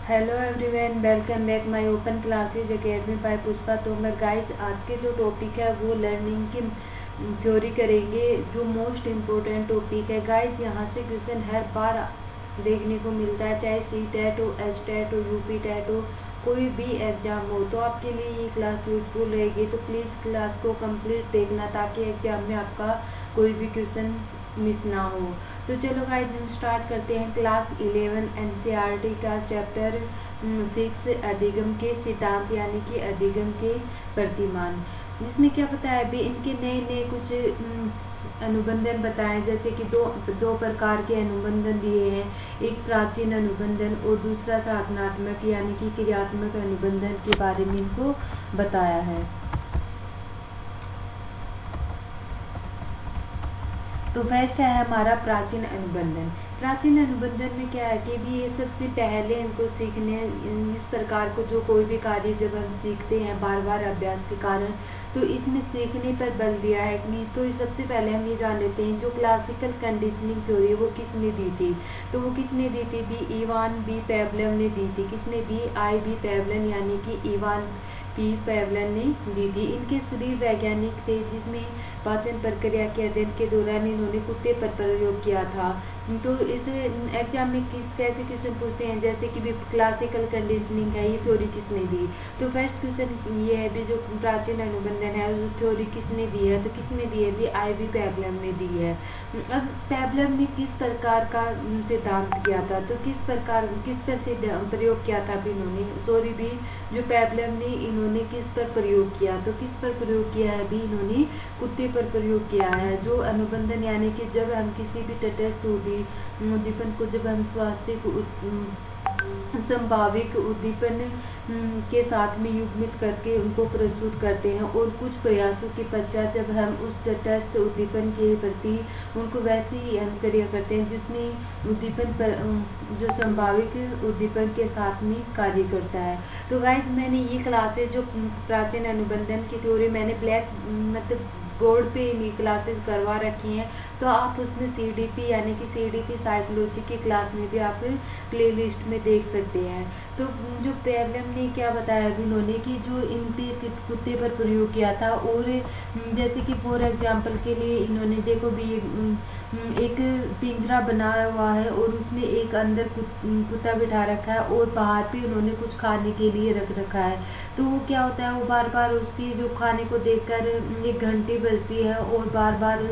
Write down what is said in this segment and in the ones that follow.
Hello everyone, welcome back my open classes academy by Pushpa. तो मैं guys आज के जो टॉपिक है वो लर्निंग की थ्योरी करेंगे, जो मोस्ट इम्पोर्टेंट टॉपिक है गाइज। यहाँ से क्वेश्चन हर बार देखने को मिलता है, चाहे सी टेट हो, एच टेट हो, यूपी टेट हो, कोई भी एग्जाम हो। तो आपके लिए ये क्लास यूजफुल रहेगी, तो प्लीज़ क्लास को कंप्लीट देखना ताकि एग्जाम में आपका कोई भी क्वेश्चन मिस ना हो। तो चलो गाइज हम स्टार्ट करते हैं। क्लास 11 एनसीईआरटी का चैप्टर 6 अधिगम के सिद्धांत यानी कि अधिगम के प्रतिमान। जिसमें क्या बताया अभी इनके नए नए कुछ अनुबंधन बताएं, जैसे कि दो प्रकार के अनुबंधन दिए हैं। एक प्राचीन अनुबंधन और दूसरा साधनात्मक यानी कि क्रियात्मक अनुबंधन के बारे में इनको बताया है। तो फर्स्ट है हमारा प्राचीन अनुबंधन। प्राचीन अनुबंधन में क्या है कि भी ये सबसे पहले इनको सीखने, इस प्रकार को जो कोई भी कार्य जब हम सीखते हैं बार बार अभ्यास के कारण, तो इसमें सीखने पर बल दिया है कि नहीं। तो सबसे पहले हम ये जान लेते हैं जो क्लासिकल कंडीशनिंग थ्योरी वो किसने दी थी। तो वो किसने दी थी भी इवान बी पेवलन ने दी थी। किसने दी? आई बी पेवलन यानी कि इवान पी पेवलन ने दी थी। इनके शरीर वैज्ञानिक थे, जिसमें पाचन प्रक्रिया के अध्ययन के दौरान इन्होंने कुत्ते पर प्रयोग किया था। तो इस एग्जाम में कैसे क्वेश्चन पूछते हैं, जैसे कि भी क्लासिकल कंडीशनिंग है, ये थ्योरी किसने दी। तो फर्स्ट क्वेश्चन ये है भी जो प्राचीन अनुबंधन है उस थ्योरी किसने दी है। तो किसने दी है भी आई बी पेवलन ने दी है। अब पेवलन ने किस प्रकार का सिद्धांत किया था, तो किस पर प्रयोग किया था भी इन्होंने, सॉरी भी जो पेवलन ने इन्होंने किस पर प्रयोग किया, तो किस पर प्रयोग किया है भी इन्होंने कुत्ते पर प्रयोग किया है। जो अनुबंधन यानी कि जब हम किसी भी तटस्थ उद्दीपन को जब हम स्वास्थ्य संभाविक उद्दीपन के साथ में युग्मित करके उनको प्रस्तुत करते हैं, और कुछ प्रयासों के पश्चात जब हम उस तटस्थ उद्दीपन के प्रति उनको वैसे ही क्रिया करते हैं जिसमें उद्दीपन पर जो संभाविक उद्दीपन के साथ में कार्य करता है। तो गाइस मैंने ये क्लासेज जो प्राचीन अनुबंधन की थ्योरी मैंने ब्लैक मतलब बोर्ड पे ये क्लासेस करवा रखी हैं, तो आप उसमें सीडीपी यानी कि सीडीपी साइकोलॉजी की क्लास में भी आप प्लेलिस्ट में देख सकते हैं। तो जो पेवलन ने क्या बताया अभी इन्होंने कि जो इनके कुत्ते पर प्रयोग किया था, और जैसे कि फॉर एग्जांपल के लिए इन्होंने देखो भी एक पिंजरा बनाया हुआ है और उसमें एक अंदर कुत्ता बिठा रखा है और बाहर भी उन्होंने कुछ खाने के लिए रख रखा है। तो वो क्या होता है, वो बार बार उसकी जो खाने को देखकर एक घंटी बजती है और बार बार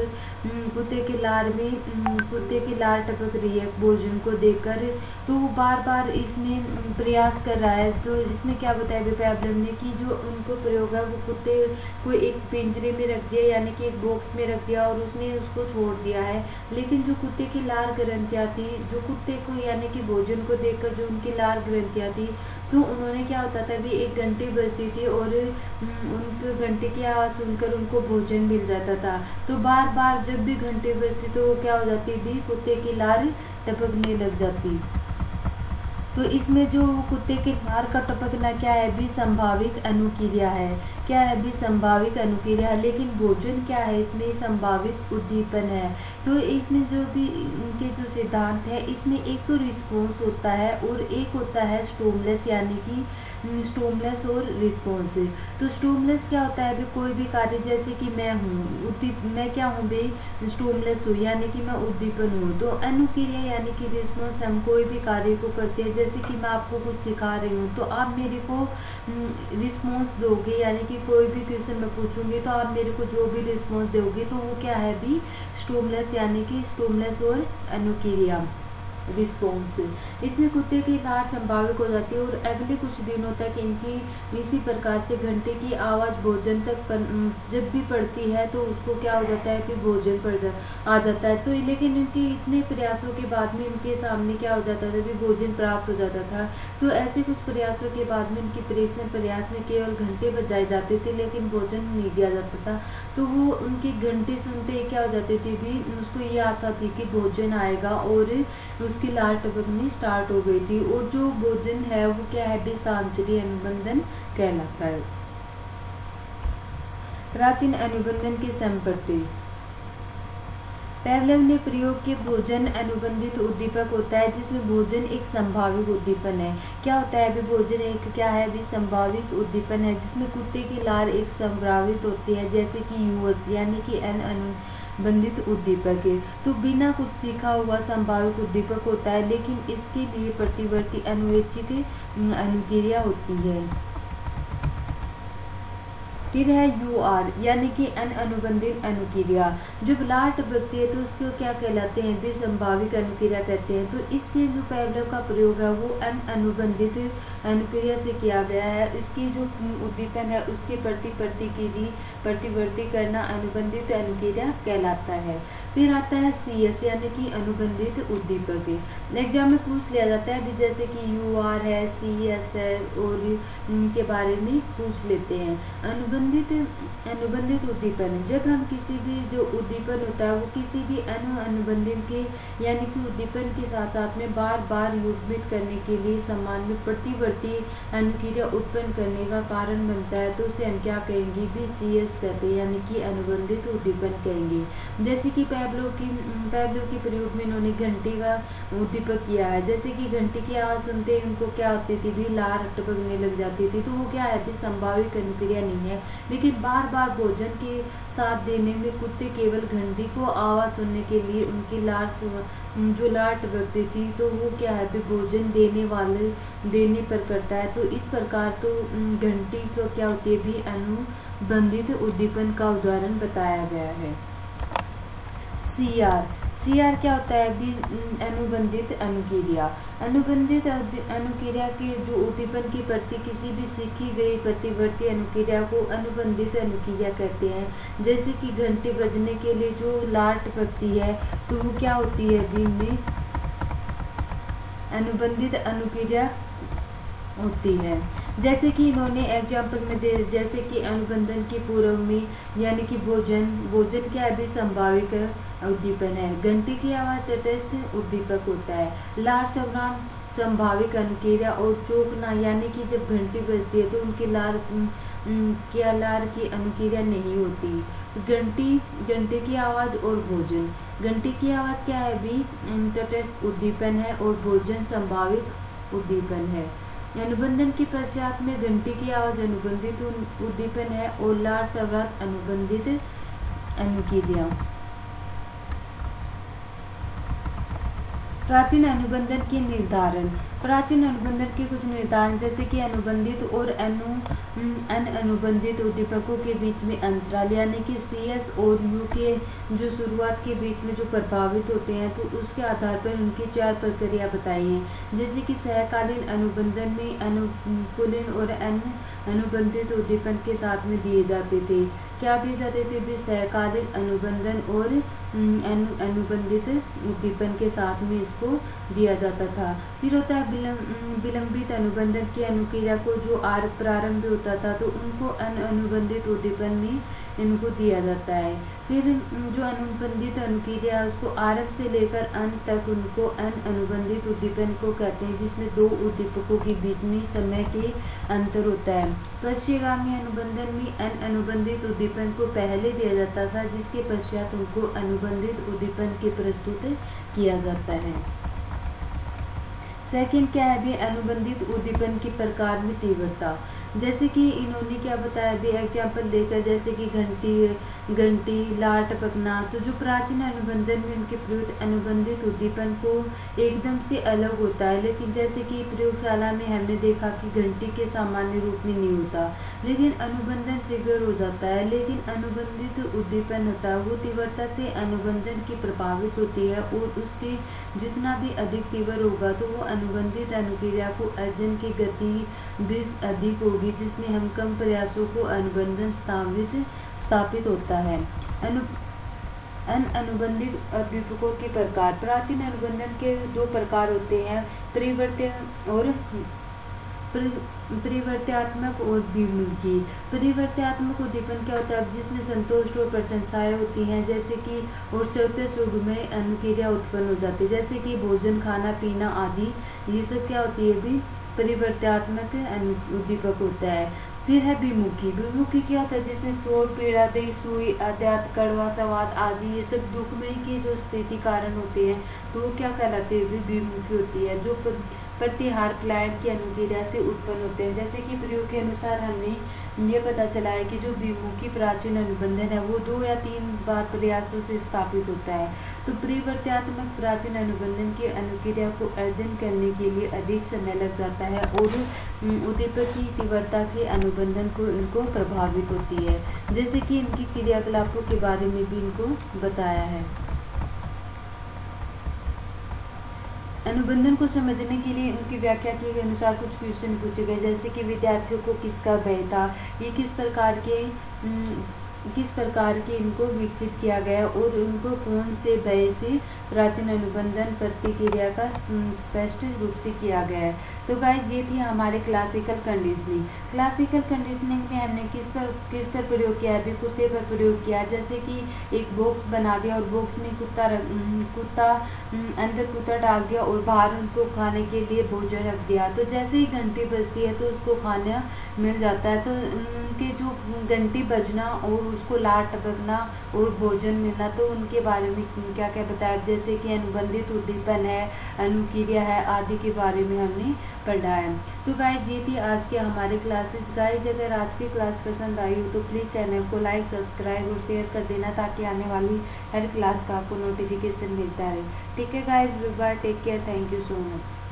कुत्ते की लार टपक रही है भोजन को देखकर। तो वो बार बार इसमें प्रयास कर रहा है। तो इसमें क्या बताया पेवलन ने कि जो उनको प्रयोग है वो कुत्ते को एक पिंजरे में रख दिया यानी कि एक बॉक्स में रख दिया और उसने उसको छोड़ दिया है। लेकिन जो कुत्ते की लार ग्रंथियाँ थी, जो कुत्ते को यानी कि भोजन को देखकर जो उनकी लार ग्रंथियाँ थी, तो उन्होंने क्या होता था भी एक घंटी बजती थी और उनके घंटे की आवाज़ सुनकर उनको भोजन मिल जाता था। तो बार बार जब भी घंटी बजती तो वो क्या हो जाती भी कुत्ते की लार टपकने लग जाती। तो इसमें जो कुत्ते के लार का टपकना क्या है भी संभाविक अनुक्रिया है। क्या है भी संभाविक अनुक्रिया है, लेकिन भोजन क्या है इसमें संभाविक उद्दीपन है। तो इसमें जो भी इनके जो सिद्धांत है इसमें एक तो रिस्पॉन्स होता है और एक होता है स्टिमुलस यानी कि स्टिमुलस और रिस्पॉन्स। तो स्टिमुलस क्या होता है भी कोई भी कार्य, जैसे कि मैं हूँ मैं क्या हूँ भी स्टिमुलस हूँ यानी कि मैं उद्दीपन हूँ। तो अनुक्रिया यानी कि रिस्पॉन्स, हम कोई भी कार्य को करते हैं, जैसे कि मैं आपको कुछ सिखा रही हूँ तो आप मेरे को रिस्पॉन्स दोगे, यानी कि कोई भी क्वेश्चन मैं पूछूंगी तो आप मेरे को जो भी रिस्पॉन्स दोगे तो वो क्या है भी स्टिमुलस यानी कि स्टिमुलस और अनुक्रिया रिस्पॉन्स। इसमें कुत्ते की लार संभाविक हो जाती है और अगले कुछ दिनों तक इनकी इसी प्रकार से घंटे की आवाज़ भोजन तक जब भी पड़ती है तो उसको क्या हो जाता है कि भोजन आ जाता है। तो लेकिन इनके इतने प्रयासों के बाद में इनके सामने क्या हो जाता था भी भोजन प्राप्त हो जाता था। तो ऐसे कुछ प्रयासों के बाद में इनकी परीक्षण प्रयास में केवल घंटे बजाए जाते थे लेकिन भोजन नहीं दिया जाता था। तो वो उनके घंटे सुनते ही क्या हो जाते थे भी उसको ये आशा थी कि भोजन आएगा और उसकी लार टपकनी स्टार्ट हो गई थी। और जो भोजन है वो क्या है भी सांचरी अनुबंधन कहलाता है। प्राचीन अनुबंधन की संपत्ति। पेवलोव ने प्रयोग के भोजन अनुबंधित उद्दीपक होता है, जिसमें भोजन एक संभावित उद्दीपन है। क्या होता है अभी भोजन एक क्या है अभी संभावित उद्दीपन है, जिसमें कुत्ते की लार एक संभावित होती है, जैसे कि यूएस यानी कि एन अनुबंधित उद्दीपक है। तो बिना कुछ सीखा हुआ संभावित उद्दीपक होता है, लेकिन इसके लिए प्रतिवर्ती अनुवेक्षिक अनुक्रिया होती है। फिर है यू आर यानी कि अन अनुबंधित अनुक्रिया। जब लार टपकती है तो उसको क्या कहलाते हैं भी संभावित अनुक्रिया कहते हैं। तो इसके जो पेवलोव का प्रयोग है वो अन अनुबंधित अनुक्रिया से किया गया है। इसकी जो उद्दीपन है उसके प्रतिवर्ती करना अनुबंधित अनुक्रिया कहलाता है। फिर आता है सी एस यानी कि अनुबंधित उद्दीपक। एग्जाम में पूछ लिया जाता है भी जैसे कि यू आर है, सी एस है और इनके बारे में पूछ लेते हैं। अनुबंधित उद्दीपन, जब हम किसी भी जो उद्दीपन होता है वो किसी भी अनुबंधित के यानी कि उद्दीपन के साथ साथ में बार बार युग्मित करने के लिए समान में प्रतिवर्ती अनुक्रिया उत्पन्न करने का कारण बनता है, तो उसे हम क्या कहेंगे भी सी एस कहते हैं यानी कि अनुबंधित उद्दीपन कहेंगे। जैसे कि पेवलोव के प्रयोग में इन्होंने घंटी का उद्दीपक किया है। जैसे कि घंटी की आवाज सुनते ही उनको क्या होती थी भी लार टपकने लग जाती थी, तो वो क्या है भी संभावित अनुक्रिया नहीं है। लेकिन बार बार भोजन के साथ देने में कुत्ते केवल घंटी को आवाज सुनने के लिए उनकी जो लार टपकती थी, तो वो क्या है भी भोजन देने पर करता है। तो इस प्रकार तो घंटी को क्या होती है भी अनुबंधित उद्दीपन का उदाहरण बताया गया है। सी आर क्या होता है भी अनुबंधित अनुक्रिया। अनुबंधित अनुक्रिया के जो उद्दीपन की प्रति किसी भी सीखी गई प्रतिवर्ती अनुक्रिया को अनुबंधित अनुक्रिया कहते हैं। जैसे कि घंटी बजने के लिए जो लार टपकती है तो वो क्या होती है भी में अनुबंधित अनुक्रिया होती है। जैसे कि इन्होंने एग्जाम्पल में दे जैसे कि अनुबंधन के पूर्व में यानी कि भोजन क्या है भी संभावित उद्दीपन है। घंटी की आवाज तटस्थ उद्दीपक होता है। लार श्रवण संभावित अनुक्रिया और चौंकना यानी कि जब घंटी बजती है तो उनकी लार की अनुक्रिया नहीं होती। घंटी की आवाज और भोजन, घंटी की आवाज क्या है भी तटस्थ उद्दीपन है और भोजन संभावित उद्दीपन है। अनुबंधन के पश्चात में घंटी की आवाज अनुबंधित उद्दीपन है और लार श्रवण अनुबंधित अनुक्रिया। प्राचीन अनुबंधन के निर्धारण। प्राचीन अनुबंधन के कुछ निर्धारण जैसे कि अनुबंधित और अनुबंधित उद्दीपकों के बीच में अंतराल यानी कि सी एस और यू के जो शुरुआत के बीच में जो प्रभावित होते हैं, तो उसके आधार पर उनकी 4 प्रक्रिया बताई हैं। जैसे कि सहकालीन अनुबंधन में अनुकूलन और अनुबंधित उद्दीपन के साथ में दिए जाते थे। क्या दिए जाते थे भी सहकालीन अनुबंधन और अनुबंधित उद्दीपन के साथ में इसको दिया जाता था। फिर होता है विलंबित अनुबंधन की अनुक्रिया को जो प्रारंभ होता था तो उनको अनुबंधित उद्दीपन में इनको दिया जाता है। फिर जो अनुबंधित अनुक्रिया है उसको आरंभ से लेकर अंत तक उनको अनुबंधित उद्दीपन को कहते हैं, जिसमें 2 उद्दीपकों के बीच में समय के अंतर होता है। पश्चिमगामी अनुबंधन में अनुबंधित उद्दीपन को पहले दिया जाता था, जिसके पश्चात उनको अनुबंधित उद्दीपन के प्रस्तुत किया जाता है। सेकंड क्या है भी अनुबंधित उद्दीपन के प्रकार में तीव्रता। जैसे कि इन्होंने क्या बताया भी एग्जाम्पल देकर, जैसे कि घंटी लार टपकना, तो जो प्राचीन अनुबंधन में उनके प्रयुक्त अनुबंधित उद्दीपन को एकदम से अलग होता है। लेकिन जैसे कि प्रयोगशाला में हमने देखा कि घंटी के सामान्य रूप में नहीं होता, लेकिन अनुबंधन शीघ्र हो जाता है। लेकिन अनुबंधित उद्दीपन होता है वो तीव्रता से अनुबंधन की प्रभावित होती है और उसके जितना भी अधिक तीव्र होगा तो वो अनुबंधित अनुक्रिया को अर्जन की गति भी अधिक होगी, जिसमें हम कम प्रयासों को अनुबंधन स्थापित होता है। अनुबंधित उद्दीपकों के प्रकार। प्राचीन अनुबंधन के 2 प्रकार होते हैं, परिवर्तनात्मक और विमुखी। परिवर्तनात्मक उद्दीपन क्या होता है जिसमें संतोष और प्रशंसाएं होती हैं, जैसे कि और स्वतः सुखमय अनुक्रिया उत्पन्न हो जाती है, जैसे कि भोजन खाना पीना आदि, ये सब क्या होती है भी परिवर्तनात्मक उद्दीपक होता है। फिर है विमुखी। विमुखी क्या होता है, जिसमें शोर, पीड़ा, दही, सुई, आद्यात, कड़वा स्वाद आदि ये सब दुखमय की जो स्थिति कारण होते हैं, तो वो क्या कहलाते हैं, विमुखी होती है, जो प्रतिहार पलायन की अनुक्रिया से उत्पन्न होते हैं। जैसे कि प्रयोग के अनुसार हमने ये पता चला है कि जो विमुखी प्राचीन अनुबंधन है वो 2 या 3 बार प्रयासों से स्थापित होता है। तो परिवर्तनात्मक प्राचीन अनुबंधन की अनुक्रिया को अर्जन करने के लिए अधिक समय लग जाता है और उद्दीपक की तीव्रता के अनुबंधन को इनको प्रभावित होती है। जैसे कि इनकी क्रियाकलापों के बारे में भी इनको बताया है। अनुबंधन को समझने के लिए उनकी व्याख्या के अनुसार कुछ क्वेश्चन पूछे गए, जैसे कि विद्यार्थियों को किसका भय था, ये किस प्रकार के इनको विकसित किया गया और उनको कौन से भय से प्राचीन अनुबंधन प्रतिक्रिया का स्पष्ट रूप से किया गया है। तो गाइस ये थी हमारे क्लासिकल कंडीशनिंग। क्लासिकल कंडीशनिंग में हमने किस पर प्रयोग किया है, कुत्ते पर प्रयोग किया। जैसे कि एक बॉक्स बना दिया और बॉक्स में अंदर कुत्ता डाल दिया और बाहर उनको खाने के लिए भोजन रख दिया। तो जैसे ही घंटी बजती है तो उसको खाना मिल जाता है। तो उनके जो घंटी बजना और उसको लार टपकना और भोजन मिलना, तो उनके बारे में क्या क्या बताया, जैसे कि अनुबंधित उद्दीपन है, अनुक्रिया है आदि के बारे में हमने पढ़ा है। तो गाइज ये थी आज के हमारे क्लासेस। गाइज अगर आज की क्लास पसंद आई हो तो प्लीज़ चैनल को लाइक, सब्सक्राइब और शेयर कर देना, ताकि आने वाली हर क्लास का आपको नोटिफिकेशन मिलता रहे। ठीक है guys, bye bye, take care, thank you so much.